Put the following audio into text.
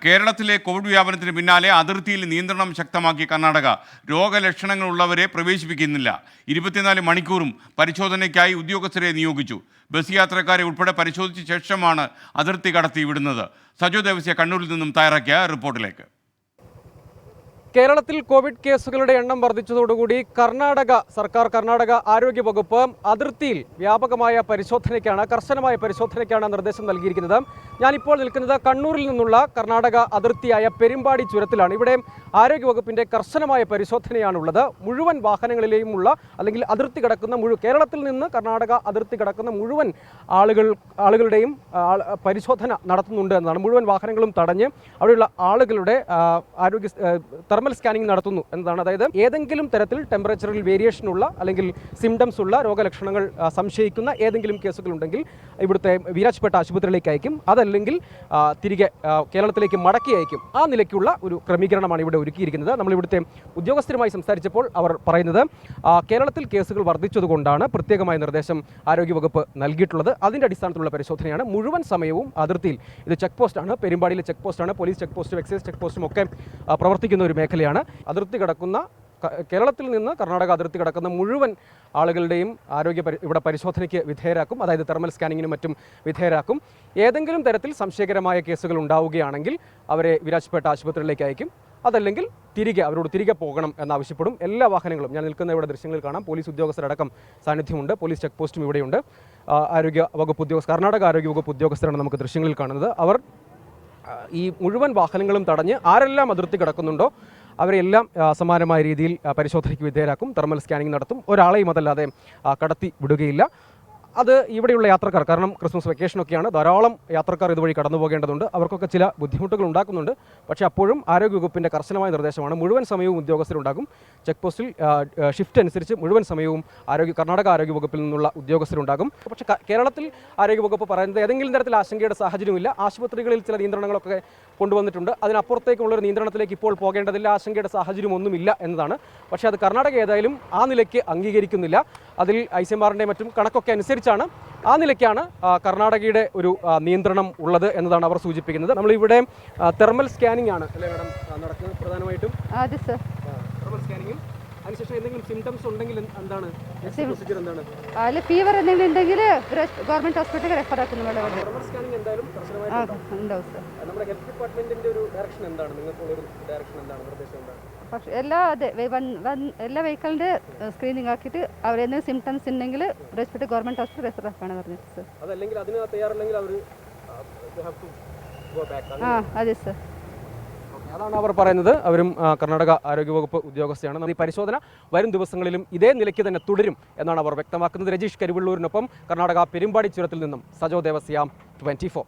കേരളത്തിലെ കോവിഡ് വ്യാപനത്തിന് പിന്നാലെ അതിർത്തിയിൽ നിയന്ത്രണം ശക്തമാക്കി കർണാടക. രോഗലക്ഷണങ്ങളുള്ളവരെ പ്രവേശിപ്പിക്കുന്നില്ല. 24 മണിക്കൂറും പരിശോധനയ്ക്കായി ഉദ്യോഗസ്ഥരെ നിയോഗിച്ചു. ബസ് യാത്രക്കാരെ ഉൾപ്പെടെ പരിശോധിച്ച ശേഷമാണ് അതിർത്തി കടത്തി വിടുന്നത്. സജോ ദേവസ്യ കണ്ണൂരിൽ നിന്നും തയ്യാറാക്കിയ റിപ്പോർട്ടിലേക്ക്. കേരളത്തിൽ കോവിഡ് കേസുകളുടെ എണ്ണം വർദ്ധിച്ചതോടുകൂടി കർണാടക ആരോഗ്യ വകുപ്പ് അതിർത്തിയിൽ വ്യാപകമായ പരിശോധനയ്ക്കാണ്, കർശനമായ പരിശോധനയ്ക്കാണ് നിർദ്ദേശം നൽകിയിരിക്കുന്നത്. ഞാനിപ്പോൾ നിൽക്കുന്നത് കണ്ണൂരിൽ നിന്നുള്ള കർണാടക അതിർത്തിയായ പെരുമ്പാടി ചുരത്തിലാണ്. ഇവിടെ ആരോഗ്യവകുപ്പിൻ്റെ കർശനമായ പരിശോധനയാണുള്ളത്. മുഴുവൻ വാഹനങ്ങളിലെയുമുള്ള അല്ലെങ്കിൽ അതിർത്തി കടക്കുന്ന കേരളത്തിൽ നിന്ന് കർണാടക അതിർത്തി കടക്കുന്ന മുഴുവൻ ആളുകളുടെയും പരിശോധന നടത്തുന്നുണ്ട് എന്നതാണ്. മുഴുവൻ വാഹനങ്ങളും തടഞ്ഞ് അവിടെയുള്ള ആളുകളുടെ ആരോഗ്യ തെർമൽ സ്കാനിംഗ് നടത്തുന്നു എന്നതാണ്. അതായത് ഏതെങ്കിലും തരത്തിൽ ടെമ്പറേച്ചറിൽ വേരിയേഷനുള്ള അല്ലെങ്കിൽ സിംറ്റംസ് ഉള്ള രോഗലക്ഷണങ്ങൾ സംശയിക്കുന്ന ഏതെങ്കിലും കേസുകളുണ്ടെങ്കിൽ ഇവിടുത്തെ വീരാജ്പേട്ട ആശുപത്രിയിലേക്ക് അയക്കും, അതല്ലെങ്കിൽ തിരികെ കേരളത്തിലേക്ക് മടക്കി അയക്കും. ആ നിലയ്ക്കുള്ള ഒരു ക്രമീകരണമാണ് ഇവിടെ ഒരുക്കിയിരിക്കുന്നത്. നമ്മളിവിടുത്തെ ഉദ്യോഗസ്ഥരുമായി സംസാരിച്ചപ്പോൾ അവർ പറയുന്നത് കേരളത്തിൽ കേസുകൾ വർദ്ധിച്ചതുകൊണ്ടാണ് പ്രത്യേകമായ നിർദ്ദേശം ആരോഗ്യവകുപ്പ് നൽകിയിട്ടുള്ളത്. അതിൻ്റെ അടിസ്ഥാനത്തിലുള്ള പരിശോധനയാണ്. മുഴുവൻ സമയവും അതിർത്തിയിൽ ഇത് ചെക്ക് പോസ്റ്റാണ്, പെരുമ്പാടിയിലെ ചെക്ക് പോസ്റ്റാണ്. പോലീസ് ചെക്ക് പോസ്റ്റും എക്സൈസ് ചെക്ക് പോസ്റ്റും ഒക്കെ പ്രവർത്തിക്കുന്ന ഒരു മേഖലയാണ്. അതിർത്തി കടക്കുന്ന കേരളത്തിൽ നിന്ന് കർണാടക അതിർത്തി കടക്കുന്ന മുഴുവൻ ആളുകളുടെയും ഇവിടെ പരിശോധനയ്ക്ക് വിധേയരാക്കും. അതായത് തെർമൽ സ്കാനിങ്ങിനും മറ്റും വിധേയരാക്കും. ഏതെങ്കിലും തരത്തിൽ സംശയകരമായ കേസുകൾ ഉണ്ടാവുകയാണെങ്കിൽ അവരെ വീരാജ്പേട്ട ആശുപത്രിയിലേക്ക് അയക്കും, അതല്ലെങ്കിൽ അവരോട് തിരികെ പോകണം എന്നാവശ്യപ്പെടും. എല്ലാ വാഹനങ്ങളും, ഞാൻ നിൽക്കുന്ന ഇവിടെ ദൃശ്യങ്ങളിൽ കാണാം, പോലീസ് ഉദ്യോഗസ്ഥരടക്കം സാന്നിധ്യമുണ്ട്. പോലീസ് ചെക്ക് പോസ്റ്റും ഇവിടെയുണ്ട്. കർണാടക ആരോഗ്യ വകുപ്പ് ഉദ്യോഗസ്ഥരാണ് നമുക്ക് ദൃശ്യങ്ങളിൽ കാണുന്നത്. അവർ ഈ മുഴുവൻ വാഹനങ്ങളും തടഞ്ഞ് ആരെല്ലാം അതിർത്തി കിടക്കുന്നുണ്ടോ അവരെല്ലാം സമാനമായ രീതിയിൽ പരിശോധനയ്ക്ക് വിധേയരാക്കും, തെർമൽ സ്കാനിങ് നടത്തും. ഒരാളെയും അതല്ലാതെ കടത്തി വിടുകയില്ല. അത് ഇവിടെയുള്ള യാത്രക്കാർ, കാരണം ക്രിസ്മസ് വെക്കേഷനൊക്കെയാണ്, ധാരാളം യാത്രക്കാർ ഇതുവഴി കടന്നു പോകേണ്ടതുണ്ട്. അവർക്കൊക്കെ ചില ബുദ്ധിമുട്ടുകൾ ഉണ്ടാക്കുന്നുണ്ട്. പക്ഷേ അപ്പോഴും ആരോഗ്യവകുപ്പിൻ്റെ കർശനമായ നിർദ്ദേശമാണ്. മുഴുവൻ സമയവും ഉദ്യോഗസ്ഥരുണ്ടാകും. ചെക്ക് പോസ്റ്റിൽ ഷിഫ്റ്റ് അനുസരിച്ച് മുഴുവൻ സമയവും കർണാടക ആരോഗ്യവകുപ്പിൽ നിന്നുള്ള ഉദ്യോഗസ്ഥരുണ്ടാകും. പക്ഷേ കേരളത്തിൽ ആരോഗ്യവകുപ്പ് പറയുന്നത് ഏതെങ്കിലും തരത്തിൽ ആശങ്കയുടെ സാഹചര്യമില്ല. ആശുപത്രികളിൽ ചില നിയന്ത്രണങ്ങളൊക്കെ കൊണ്ടുവന്നിട്ടുണ്ട്. അതിനപ്പുറത്തേക്കുള്ളൊരു നിയന്ത്രണത്തിലേക്ക് ഇപ്പോൾ പോകേണ്ടതില്ല, ആശങ്കയുടെ സാഹചര്യമൊന്നുമില്ല എന്നതാണ്. പക്ഷേ അത് കർണാടക ഏതായാലും ആ നിലയ്ക്ക് അംഗീകരിക്കുന്നില്ല. അതിൽ ICMRന്റെ മറ്റും കണക്കൊക്കെ അനുസരിച്ചാണ്, ആ നിലയ്ക്കാണ് കർണാടകയുടെ ഒരു നിയന്ത്രണം ഉള്ളത് എന്നതാണ് അവർ സൂചിപ്പിക്കുന്നത്. നമ്മളിവിടെ തെർമൽ സ്കാനിംഗ് ആണ് അല്ലേ മാഡം നടക്കുന്നത് പ്രധാനമായിട്ടും? അതെ സർ. തെർമൽ സ്കാനിങ്ങും അതിനുശേഷം എന്തെങ്കിലും സിംറ്റംസ് ഉണ്ടെങ്കിൽ എന്താണ് പ്രൊസീജിയർ? എന്താണ് അതിൽ ഫീവർ എന്തെങ്കിലും ഉണ്ടെങ്കിൽ ഗവൺമെന്റ് ഹോസ്പിറ്റലിൽ റെഫർ ആക്കുന്നു. തെർമൽ സ്കാനിംഗ് എന്തായാലും ഉണ്ടാവും സർ. നമ്മുടെ ഹെൽത്ത് ഡിപ്പാർട്ട്മെന്റിന്റെ ഒരു ഡയറക്ഷൻ എന്താണ്? നിങ്ങൾക്കുള്ളൊരു ഡയറക്ഷൻ എന്താണ്, നിർദ്ദേശം എന്താണ്? പക്ഷേ എല്ലാ വെഹിക്കിളിൻ്റെ സ്ക്രീനിങ് ആക്കിയിട്ട് അവർ എന്തെങ്കിലും സിംറ്റംസ് ഉണ്ടെങ്കിൽ റെസ്പെക്ട് ഗവൺമെന്റ് ഹോസ്പിറ്റൽ റെഫർ ആക്കാണ് പറഞ്ഞത് സർ. അതല്ലെങ്കിൽ അതിന് തയ്യാറല്ലെങ്കിൽ അവർ അതെ സർ. അതാണ് അവർ പറയുന്നത്. അവരും കർണാടക ആരോഗ്യവകുപ്പ് ഉദ്യോഗസ്ഥയാണ്. ഈ പരിശോധന വരും ദിവസങ്ങളിലും ഇതേ നിലയ്ക്ക് തന്നെ തുടരും എന്നാണ് അവർ വ്യക്തമാക്കുന്നത്. രജീഷ് കരിവള്ളൂരിനൊപ്പം കർണാടക പെരുമ്പാടി ചുരത്തിൽ നിന്നും സജോ ദേവസ്യ, 24.